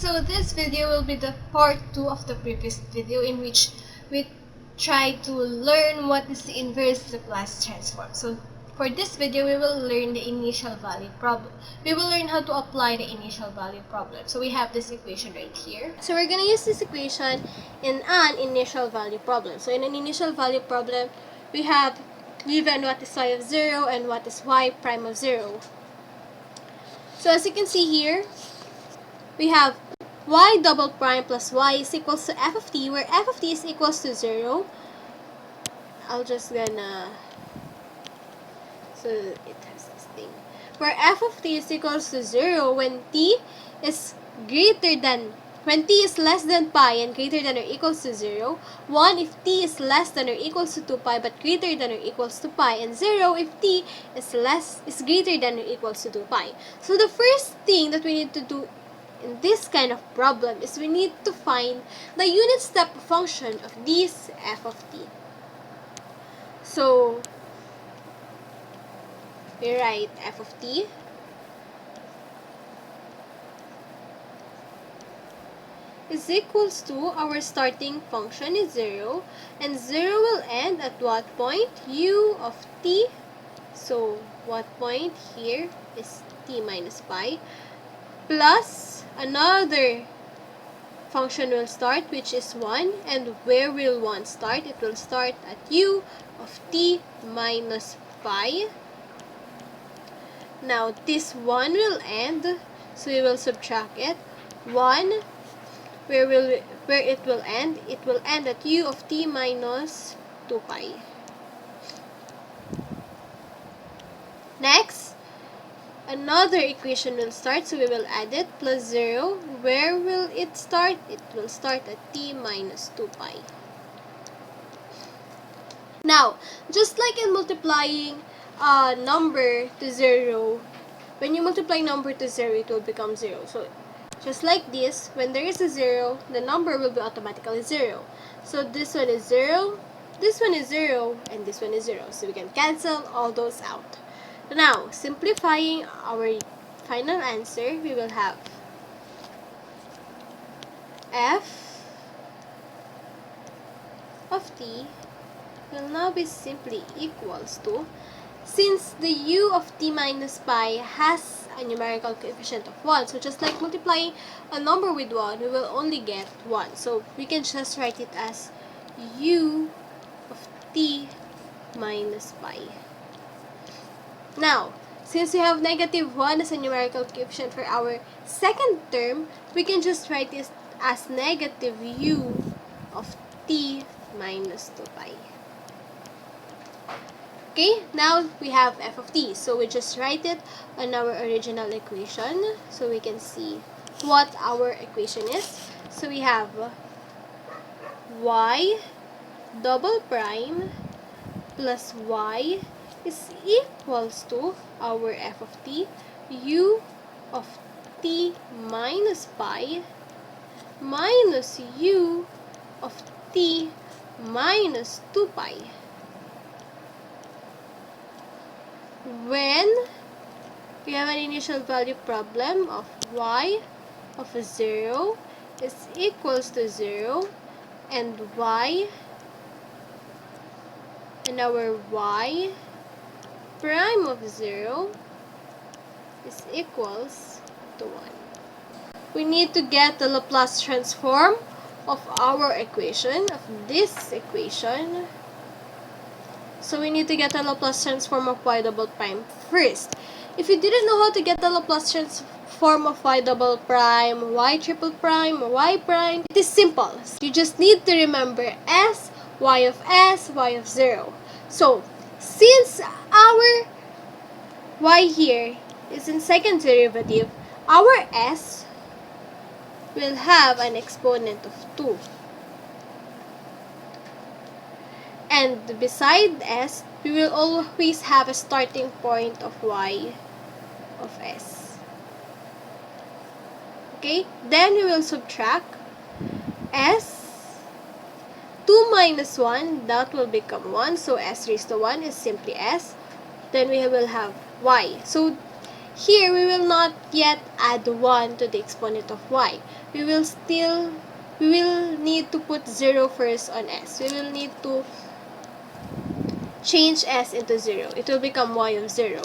So this video will be the part 2 of the previous video in which we try to learn what is the inverse Laplace transform. So for this video, we will learn the initial value problem. We will learn how to apply the initial value problem. So we have this equation right here. So we're going to use this equation in an initial value problem. So in an initial value problem, we have given what is y of 0 and what is y prime of 0. So as you can see here, we have y double prime plus y is equals to f of t, where f of t is equals to 0. I'll just gonna, so it has this thing, where f of t is equals to 0 when t is greater than, when t is less than pi and greater than or equals to 0, 1 if t is less than or equals to 2 pi but greater than or equals to pi, and 0 if t is greater than or equals to 2 pi. So the first thing that we need to do in this kind of problem is we need to find the unit step function of this f of t. So we write f of t is equals to, our starting function is 0, and 0 will end at what point? U of t. So what point here is t minus pi, plus another function will start, which is 1, and where will 1 start? It will start at u of t minus pi. Now this 1 will end, so we will subtract it. 1, where it will end? It will end at u of t minus 2 pi. Next, another equation will start, so we will add it, plus 0. Where will it start? It will start at t minus 2 pi. Now, just like in multiplying a number to 0, when you multiply number to 0, it will become 0. So, just like this, when there is a 0, the number will be automatically 0. So, this one is 0, this one is 0, and this one is 0. So, we can cancel all those out. Now, simplifying our final answer, we will have f of t will now be simply equals to, since the u of t minus pi has a numerical coefficient of 1, so just like multiplying a number with 1, we will only get 1. So we can just write it as u of t minus pi. Now, since we have negative 1 as a numerical coefficient for our second term, we can just write it as negative u of t minus 2 pi. Okay, now we have f of t. So we just write it on our original equation so we can see what our equation is. So we have y double prime plus y is equals to our f of t, u of t minus pi minus u of t minus 2 pi. When we have an initial value problem of y of 0 is equals to 0, and y, and our y prime of 0 is equals to 1. We need to get the Laplace transform of our equation, of this equation. So we need to get the Laplace transform of y double prime first. If you didn't know how to get the Laplace transform of y double prime, y triple prime, or y prime, it is simple. You just need to remember s, y of 0. So, since our y here is in second derivative, our s will have an exponent of 2. And beside s, we will always have a starting point of y of s. Okay? Then we will subtract s. 2 minus 1, that will become 1. So s raised to 1 is simply s. Then we will have y. So here we will not yet add 1 to the exponent of y. We will need to put 0 first on s. We will need to change s into 0. It will become y of 0.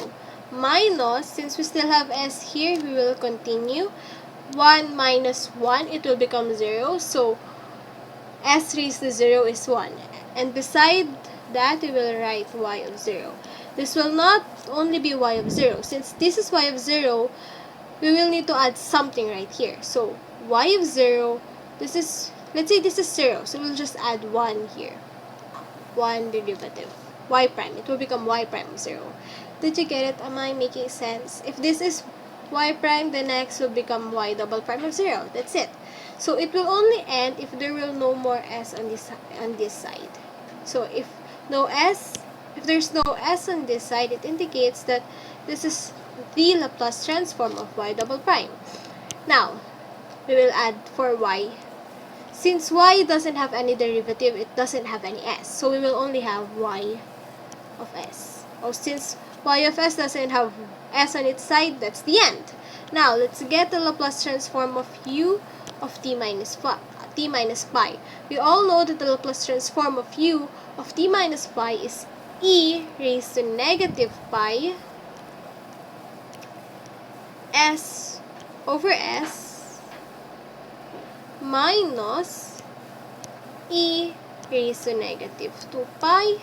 Minus, since we still have s here, we will continue. 1 minus 1, it will become 0. So, s raised to 0 is 1. And beside that, we will write y of 0. This will not only be y of 0. Since this is y of 0, we will need to add something right here. So, y of 0, let's say this is 0. So, we'll just add 1 here. 1 derivative. Y prime. It will become y prime of 0. Did you get it? Am I making sense? If this is y prime, the next will become y double prime of 0. That's it. So, it will only end if there will no more s on this side. So, if there's no s on this side, it indicates that this is the Laplace transform of y double prime. Now, we will add for y. Since y doesn't have any derivative, it doesn't have any s. So, we will only have y of s. Oh, since y of s doesn't have s on its side, that's the end. Now, let's get the Laplace transform of u of t minus pi. We all know that the Laplace transform of u of t minus pi is e raised to negative pi s over s minus e raised to negative 2 pi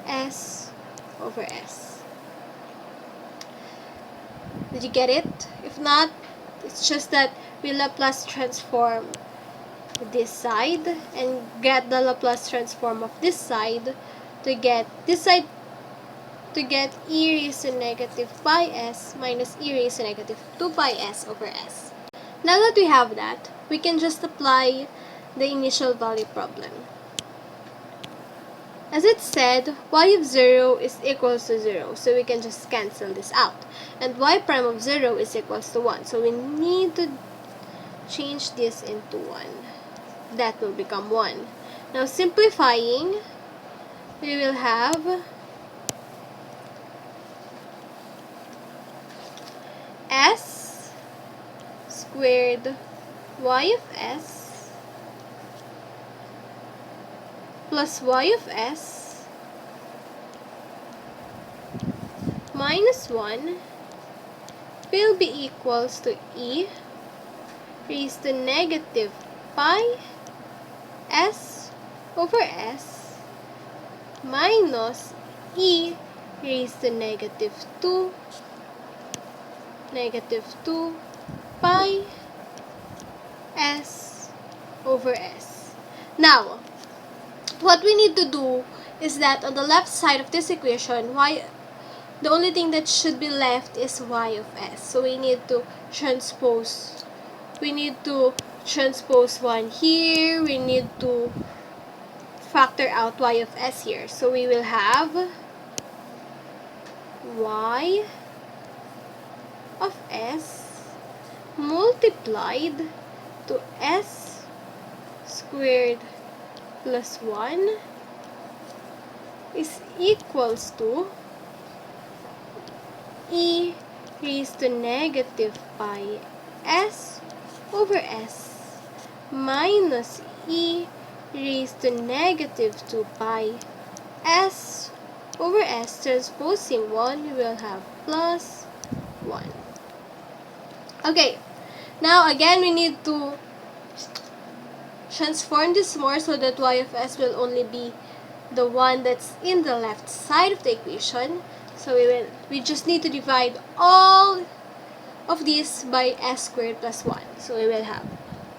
s over s. Did you get it? If not, it's just that we Laplace transform this side and get the Laplace transform of this side to get e raised to negative pi s minus e raised to negative 2 pi s over s. Now that we have that, we can just apply the initial value problem. As it said, y of 0 is equals to 0, so we can just cancel this out. And y prime of 0 is equals to 1, so we need to change this into 1. That will become 1. Now, simplifying, we will have s squared y of s plus y of s minus 1 will be equals to e raised to negative pi s over s minus e raised to negative 2 pi s over s. Now, what we need to do is that on the left side of this equation, the only thing that should be left is y of s. So we need to transpose. We need to transpose 1 here. We need to factor out y of s here. So we will have y of s multiplied to s squared plus 1 is equals to e raised to negative pi s over s minus e raised to negative 2 pi s over s. Transposing 1, we will have plus 1. Okay, now again we need to transform this more so that y of s will only be the one that's in the left side of the equation. So we just need to divide all of this by s squared plus 1. So we will have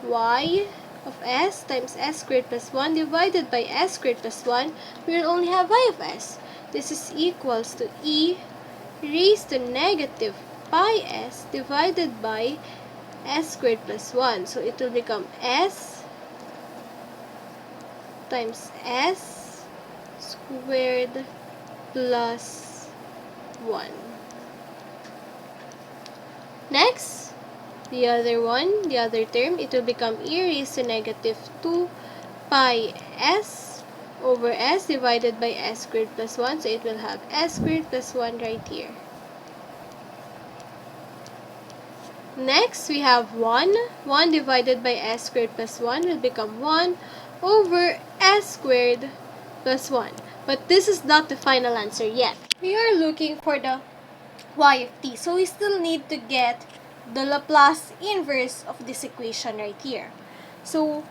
y of s times s squared plus 1 divided by s squared plus 1. We will only have y of s. This is equals to e raised to negative pi s divided by s squared plus 1. So it will become s times s squared plus 1. Next, the other term, it will become e raised to negative 2 pi s over s divided by s squared plus 1. So it will have s squared plus 1 right here. Next, we have 1. 1 divided by s squared plus 1 will become 1 over s squared plus 1. But this is not the final answer yet. We are looking for the y of t. So we still need to get the Laplace inverse of this equation right here. So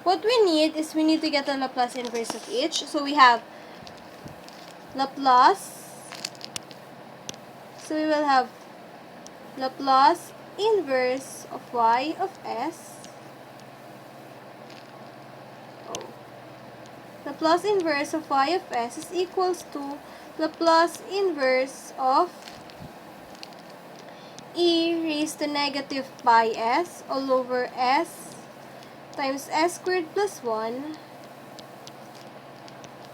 what we need is we need to get the Laplace inverse of each. So we have Laplace. So we will have Laplace inverse of y of s. Oh. Laplace inverse of y of s is equals to Laplace inverse of e raised to negative pi s all over s times s squared plus 1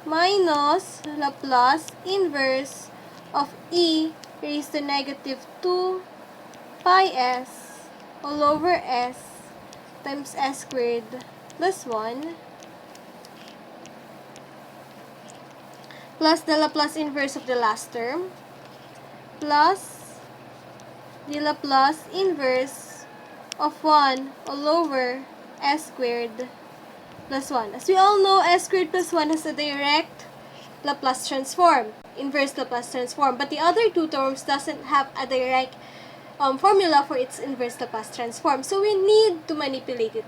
minus Laplace inverse of e raised to negative 2 pi s all over s times s squared plus 1 plus the Laplace inverse of the last term plus the Laplace inverse of 1 all over s squared plus 1. As we all know, s squared plus 1 has a direct Laplace transform, inverse Laplace transform, but the other two terms doesn't have a direct formula for its inverse Laplace transform. So we need to manipulate it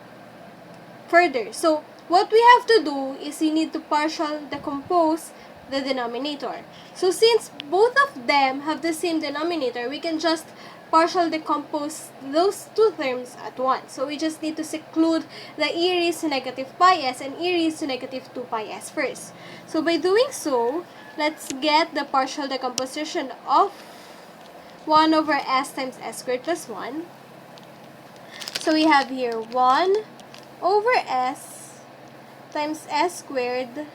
further. So what we have to do is we need to partial decompose the denominator. So since both of them have the same denominator, we can just partial decompose those two terms at once. So we just need to seclude the e raised to negative pi s and e raised to negative 2 pi s first. So by doing so, let's get the partial decomposition of 1 over s times s squared plus 1. So we have here 1 over s times s squared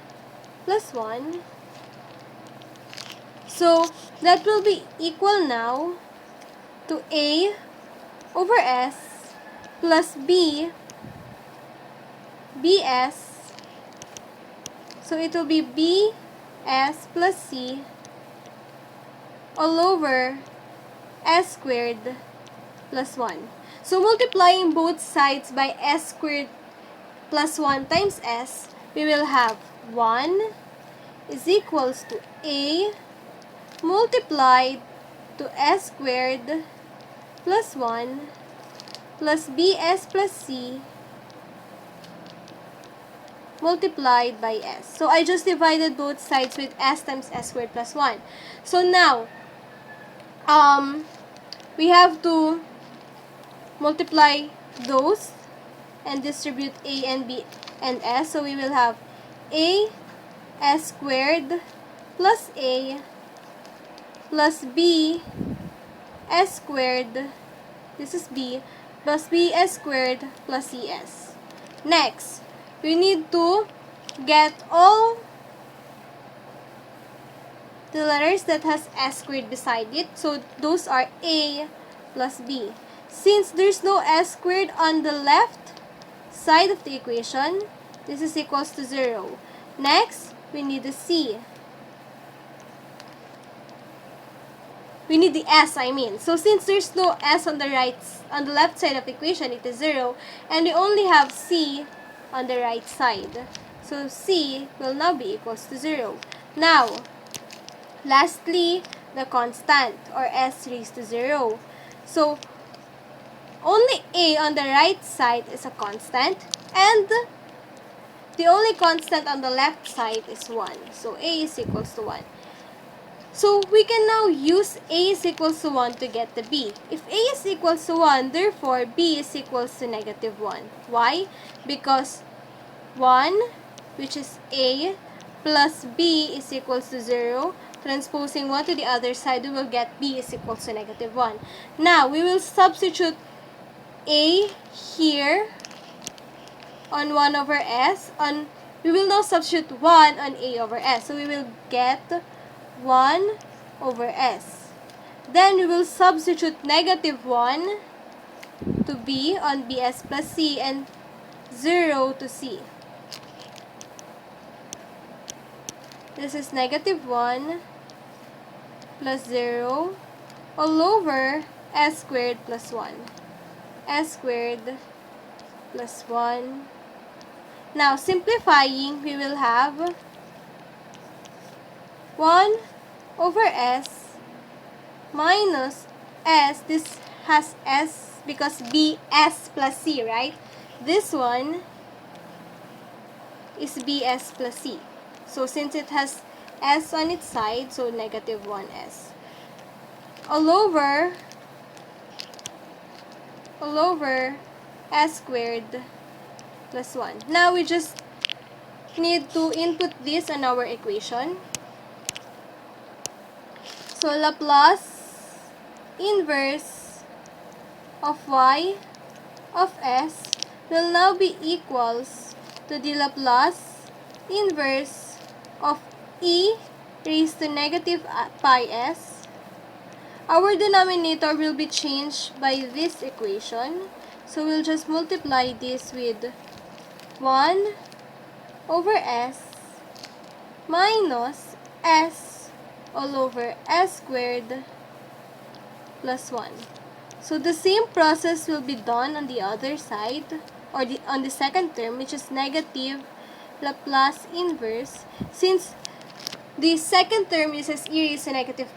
plus 1. So that will be equal now to a over s plus bs. So it will be bs plus c all over s squared plus 1. So multiplying both sides by s squared plus 1 times s, we will have 1 is equals to a multiplied to s squared plus 1 plus bs plus c multiplied by s. So I just divided both sides with s times s squared plus 1. So now, we have to multiply those and distribute a and b and s. So we will have a s squared plus a plus b s squared, this is b, plus bs squared plus cs. Next, we need to get all the letters that has s squared beside it. So those are a plus b. Since there's no s squared on the left side of the equation, this is equals to 0. Next, we need the c. We need the s, I mean. So since there's no s on the left side of the equation, it is 0, and we only have c on the right side. So c will now be equals to 0. Now, lastly, the constant or s raised to 0. So only a on the right side is a constant, and the only constant on the left side is 1. So a is equals to 1. So we can now use a is equals to 1 to get the b. If a is equals to 1, therefore b is equals to negative 1. Why? Because 1, which is a, plus b is equals to 0. Transposing 1 to the other side, we will get b is equals to negative 1. Now, we will substitute a here on 1 over s. We will now substitute 1 on a over s. So we will get 1 over s. Then we will substitute negative 1 to b on bs plus c and 0 to c. This is negative 1 plus 0 all over s squared plus 1. s squared plus 1. Now, simplifying, we will have 1 over s minus s. This has s because bs plus c, right? This one is bs plus c. So, since it has s on its side, so negative 1s. All over s squared plus 1. Now, we just need to input this on our equation. So, Laplace inverse of y of s will now be equals to the Laplace inverse of e raised to negative pi s. Our denominator will be changed by this equation. So, we'll just multiply this with 1 over s minus s all over s squared plus 1. So, the same process will be done on the other side, or on the second term, which is negative Laplace inverse. Since the second term uses e raised to negative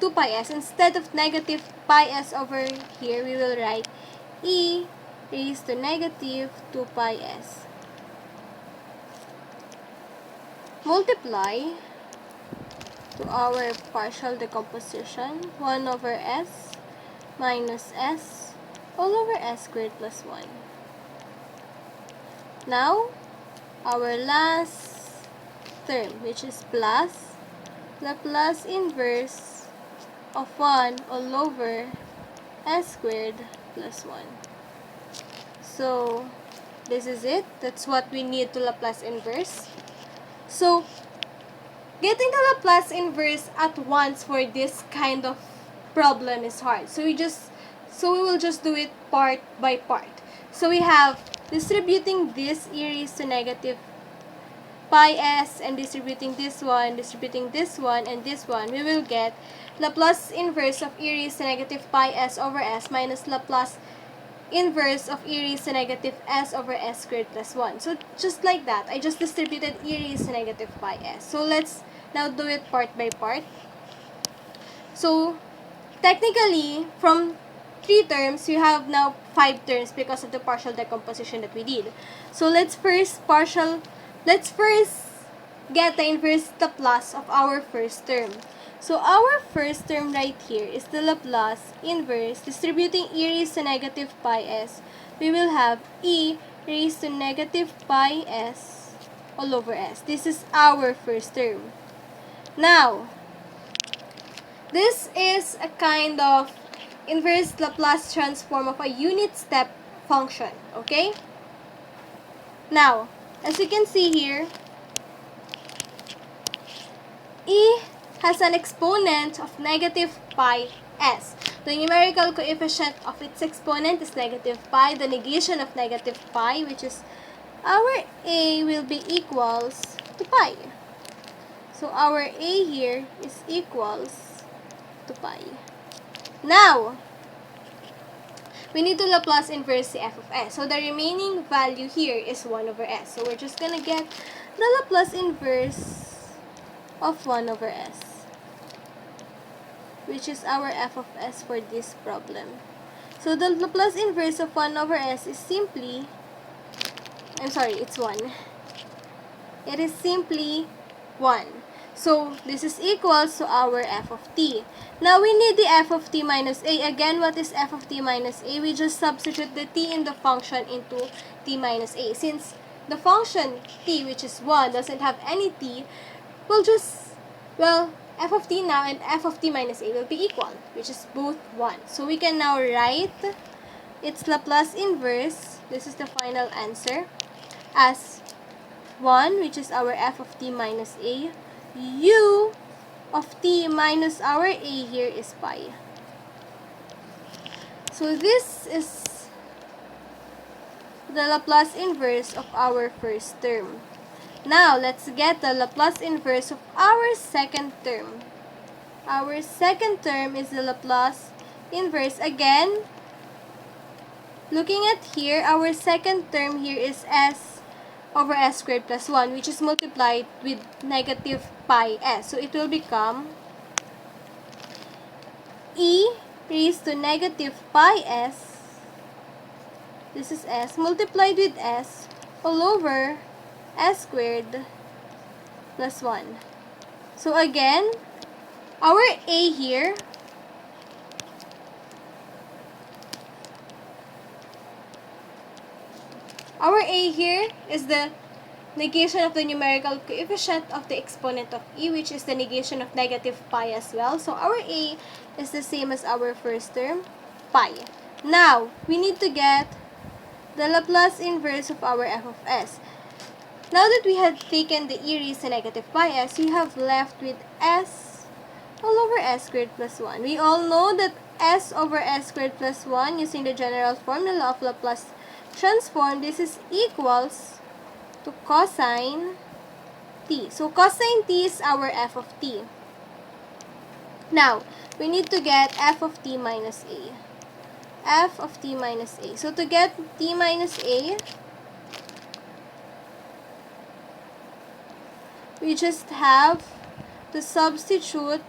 2 pi s, instead of negative pi s over here, we will write e raised to negative 2 pi s. Multiply to our partial decomposition, 1 over s minus s all over s squared plus 1. Now, our last term, which is plus Laplace inverse of 1 all over s squared plus 1. So, this is it. That's what we need to Laplace inverse. So, getting the Laplace inverse at once for this kind of problem is hard. So, we will just do it part by part. So, we have distributing this e raised to negative pi s and distributing this one, and this one. We will get Laplace inverse of e raised to negative pi s over s minus Laplace inverse of e raised to negative s over s squared plus 1. So, just like that, I just distributed e raised to negative pi s. So, let's now do it part by part. So, technically, from 3 terms, we have now 5 terms because of the partial decomposition that we did. So, let's first get the inverse Laplace of our first term. So, our first term right here is the Laplace inverse. Distributing e raised to negative pi s, we will have e raised to negative pi s all over s. This is our first term. Now, this is a kind of inverse Laplace transform of a unit step function, okay? Now, as you can see here, e has an exponent of negative pi s. The numerical coefficient of its exponent is negative pi. The negation of negative pi, which is our a, will be equals to pi. So, our a here is equals to pi. Now, we need to Laplace inverse the f of s. So, the remaining value here is 1 over s. So, we're just gonna get the Laplace inverse of 1 over s, which is our f of s for this problem. So, the Laplace inverse of 1 over s is simply, it's 1. It is simply 1. So, this is equals to our f of t. Now, we need the f of t minus a. Again, what is f of t minus a? We just substitute the t in the function into t minus a. Since the function t, which is 1, doesn't have any t, we'll just, f of t now and f of t minus a will be equal, which is both 1. So, we can now write its Laplace inverse, this is the final answer, as 1, which is our f of t minus a, u of t minus our a here is pi. So, this is the Laplace inverse of our first term. Now, let's get the Laplace inverse of our second term. Our second term is the Laplace inverse. Again, looking at here, our second term here is s over s squared plus 1, which is multiplied with negative pi s. So it will become e raised to negative pi s, this is s, multiplied with s all over s squared plus 1. So again, our a here is the negation of the numerical coefficient of the exponent of e, which is the negation of negative pi as well. So our a is the same as our first term, pi. Now, we need to get the Laplace inverse of our f of s. Now that we have taken the e raised to negative pi s, we have left with s all over s squared plus 1. We all know that s over s squared plus 1, using the general formula of Laplace transform, this is equals to cosine t. So cosine t is our f of t. Now, we need to get f of t minus a. F of t minus a. So to get t minus a, we just have to substitute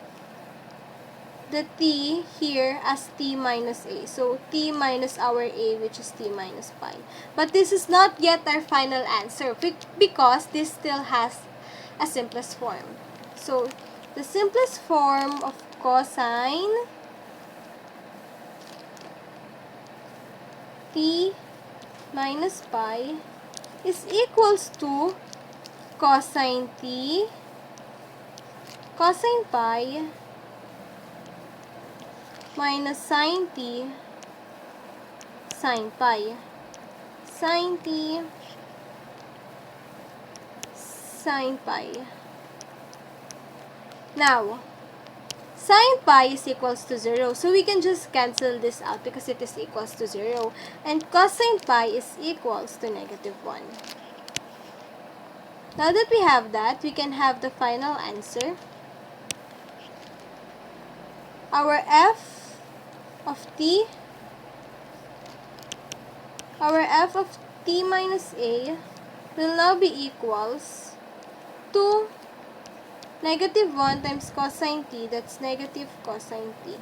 the t here as t minus a. So t minus our a, which is t minus pi. But this is not yet our final answer because this still has a simplest form. So the simplest form of cosine t minus pi is equals to cosine t cosine pi minus sine t sine pi. Sine t sine pi. Now, sine pi is equals to 0. So we can just cancel this out because it is equals to 0. And cosine pi is equals to negative 1. Now that we have that, we can have the final answer. Our f of t minus a will now be equals to negative 1 times cosine t, that's negative cosine t.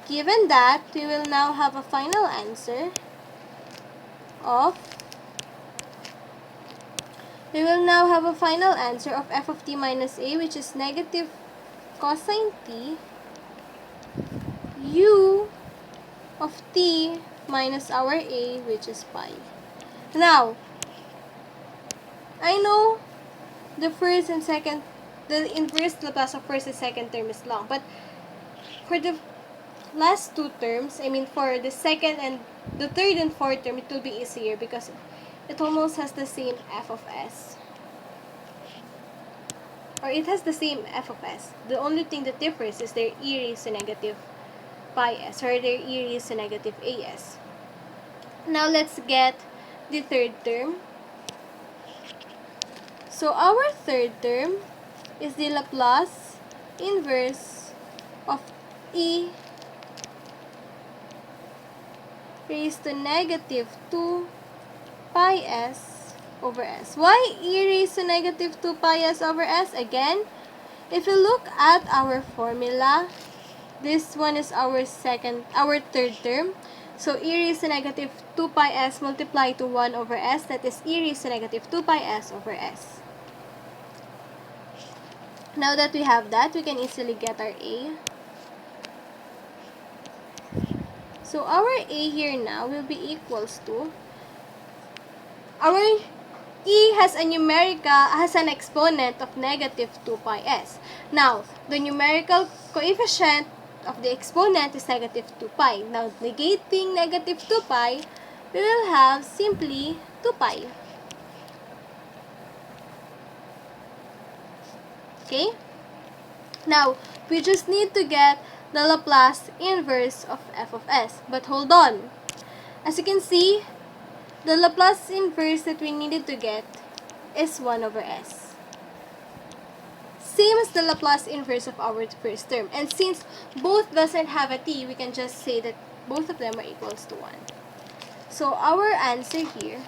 Given that, we will now have a final answer of f of t minus a, which is negative cosine t u of t minus our a, which is pi. Now, I know the inverse Laplace of first and second term is long, but for the last two terms, I mean for the second and the third and fourth term, it will be easier because it almost has the same f of s. Or it has the same f of s. The only thing that differs is their e raised to negative pi s, or their e raised to negative as. Now let's get the third term. So our third term is the Laplace inverse of e raised to negative 2 pi s over s. Why e raised to negative 2 pi s over s? Again, if you look at our formula, this one is our third term. So e raised to negative 2 pi s multiplied to 1 over s, that is e raised to negative 2 pi s over s. Now that we have that, we can easily get our a. So our a here now will be equals to, our e has an exponent of negative 2 pi s. Now, the numerical coefficient of the exponent is negative 2 pi. Now, negating negative 2 pi, we will have simply 2 pi. Okay? Now, we just need to get the Laplace inverse of f of s. But hold on. As you can see, the Laplace inverse that we needed to get is 1 over s. Same as the Laplace inverse of our first term. And since both doesn't have a t, we can just say that both of them are equals to 1. So our answer here,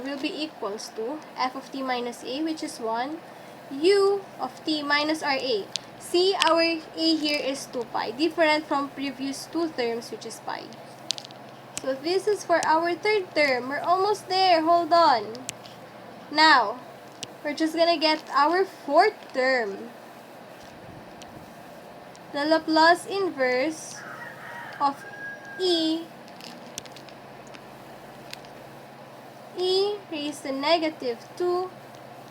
will be equals to f of t minus a, which is 1, u of t minus our a. See, our a here is 2 pi, different from previous two terms, which is pi. So this is for our third term. We're almost there. Hold on. Now, we're just gonna get our fourth term. The Laplace inverse of e raised to negative 2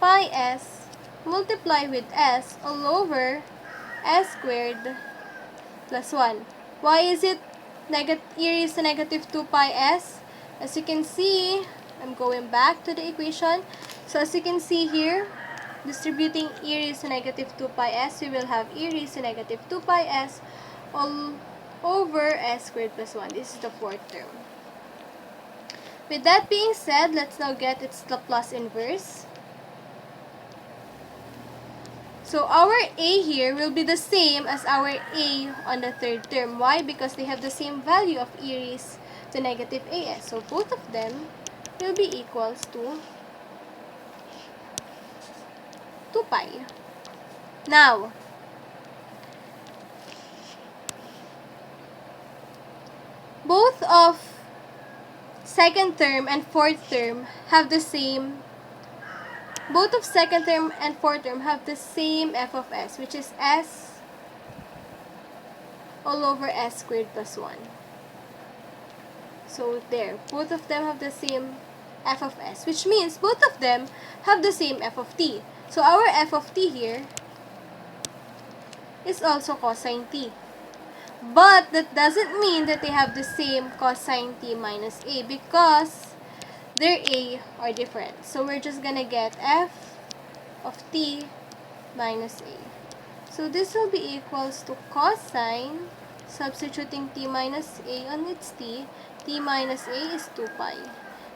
pi s multiply with s all over s squared plus 1. Why is it e raised to negative 2 pi s? As you can see, I'm going back to the equation. So as you can see here, distributing e raised to negative 2 pi s, we will have e raised to negative 2 pi s all over s squared plus 1. This is the fourth term. With that being said, let's now get its Laplace inverse. So our a here will be the same as our a on the third term. Why? Because they have the same value of e raised to negative as. So both of them will be equals to 2 pi. Now, both of second term and fourth term have the same f of s, which is s all over s squared plus 1. So there, both of them have the same f of s, which means both of them have the same f of t. So our f of t here is also cosine t. But that doesn't mean that they have the same cosine t minus a, because their a are different. So we're just gonna get f of t minus a. So this will be equals to cosine, substituting t minus a on its t minus a is 2 pi.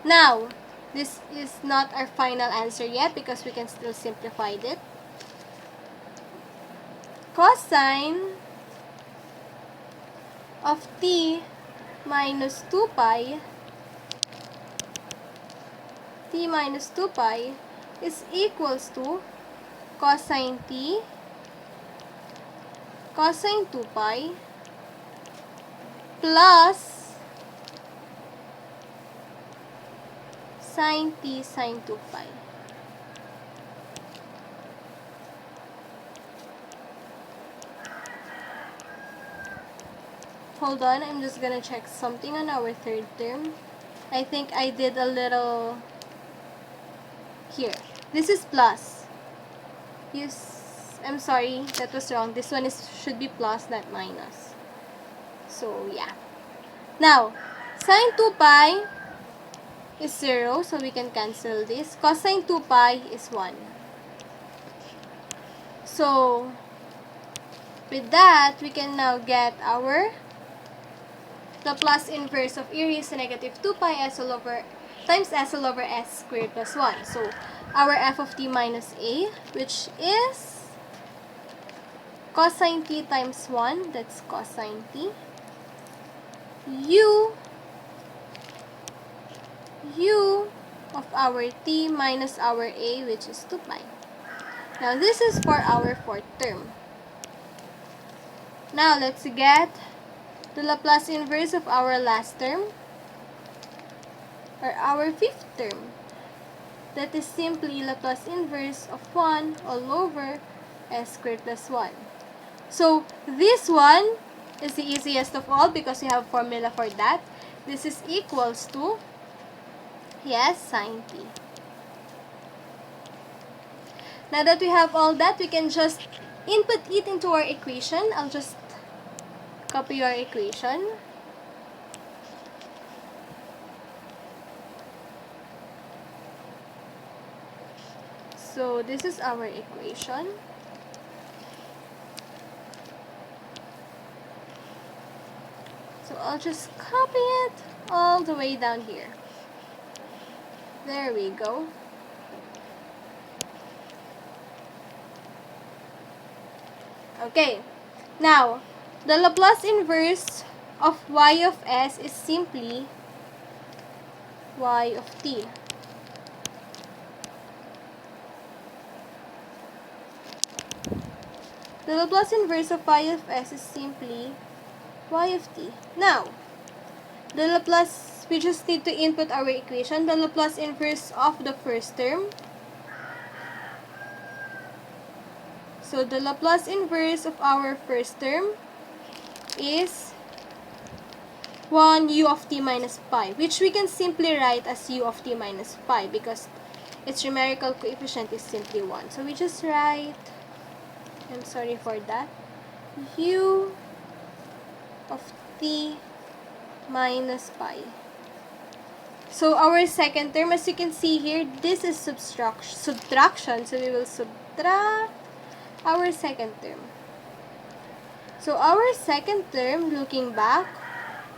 Now, this is not our final answer yet because we can still simplify it. Cosine of t minus 2 pi is equals to cosine 2 pi plus sine t sine 2 pi. Hold on, I'm just gonna check something on our third term. I think I did a little here. This is plus. Yes, I'm sorry, that was wrong. This one should be plus, not minus. So yeah. Now, sine 2 pi is 0, so we can cancel this. Cosine 2 pi is 1. So, with that, we can now get our Laplace inverse of e raised to negative 2 pi s all over times s all over s squared plus 1. So, our f of t minus a, which is cosine t times 1, that's cosine t, u of our t minus our a, which is 2 pi. Now, this is for our fourth term. Now, let's get the Laplace inverse of our last term, or our fifth term. That is simply Laplace inverse of 1 all over s squared plus 1. So, this one is the easiest of all because we have formula for that. This is equals to, yes, sine t. Now that we have all that, we can just input it into our equation. I'll just copy our equation. So this is our equation. So I'll just copy it all the way down here. There we go. Okay. Now, the Laplace inverse of y of s is simply y of t. The Laplace inverse of y of s is simply y of t. Now, the Laplace, we just need to input our equation. The Laplace inverse of the first term. So, the Laplace inverse of our first term is 1 u of t minus pi, which we can simply write as u of t minus pi because its numerical coefficient is simply 1. So, we just write, I'm sorry for that, u of t minus pi. So, our second term, as you can see here, this is subtraction. So, we will subtract our second term. So, our second term, looking back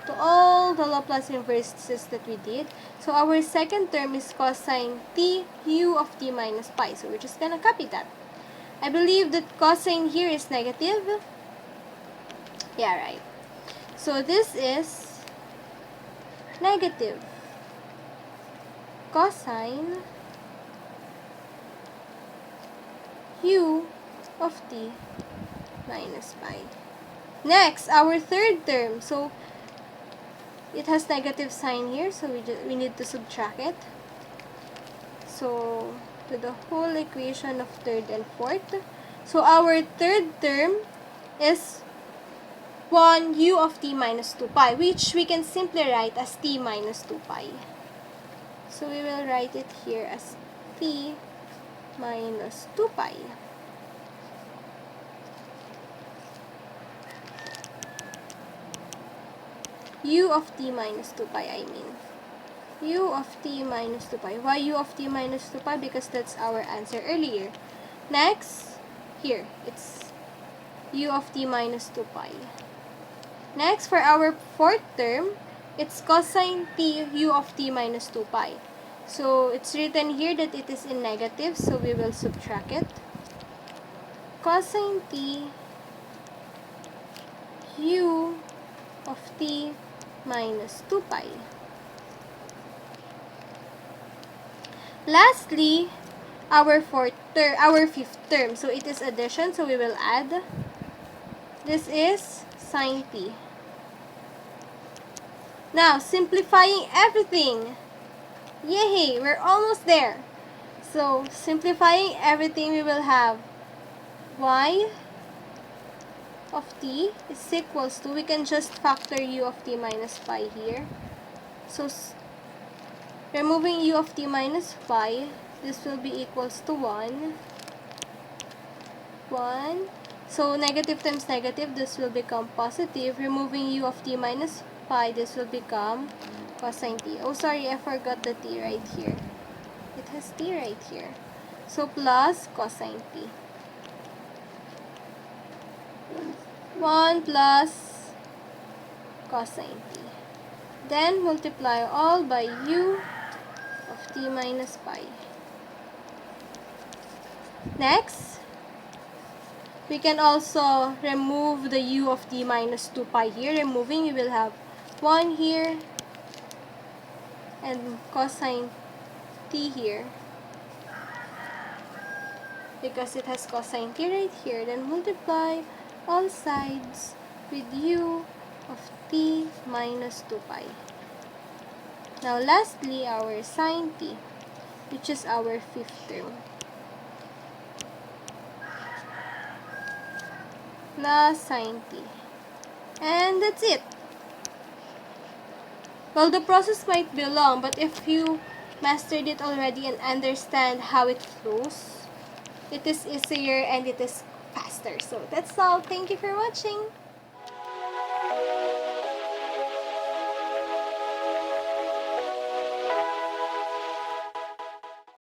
to all the Laplace inverses that we did, so our second term is cosine t u of t minus pi. So, we're just gonna copy that. I believe that cosine here is negative. Yeah, right. So, this is negative cosine u of t minus pi. Next, our third term. So, it has negative sign here, so we need to subtract it. So, to the whole equation of third and fourth. So, our third term is 1 u of t minus 2 pi, which we can simply write as t minus 2 pi. So, we will write it here as t minus 2 pi. U of t minus 2 pi, I mean. U of t minus 2 pi. Why u of t minus 2 pi? Because that's our answer earlier. Next, here, it's u of t minus 2 pi. Next, for our fourth term, it's cosine t u of t minus 2 pi. So, it's written here that it is in negative, so we will subtract it. Cosine t u of t minus 2 pi. Lastly, our fifth term. So, it is addition, so we will add. This is sine t. Now, simplifying everything. Yay! We're almost there. So, simplifying everything, we will have y of t is equals to, we can just factor u of t minus pi here. So, removing u of t minus pi, this will be equals to 1. 1. So, negative times negative, this will become positive. Removing u of t minus pi, this will become cosine t. Oh, sorry, I forgot the t right here. It has t right here. So, plus cosine t. 1 plus cosine t. Then, multiply all by u of t minus pi. Next, we can also remove the u of t minus 2 pi here. Removing, we will have 1 here and cosine t here. Because it has cosine t right here. Then multiply all sides with u of t minus 2 pi. Now, lastly, our sine t, which is our fifth term. Plus sine t. And that's it. Well, the process might be long, but if you mastered it already and understand how it flows, it is easier and it is faster. So, that's all. Thank you for watching.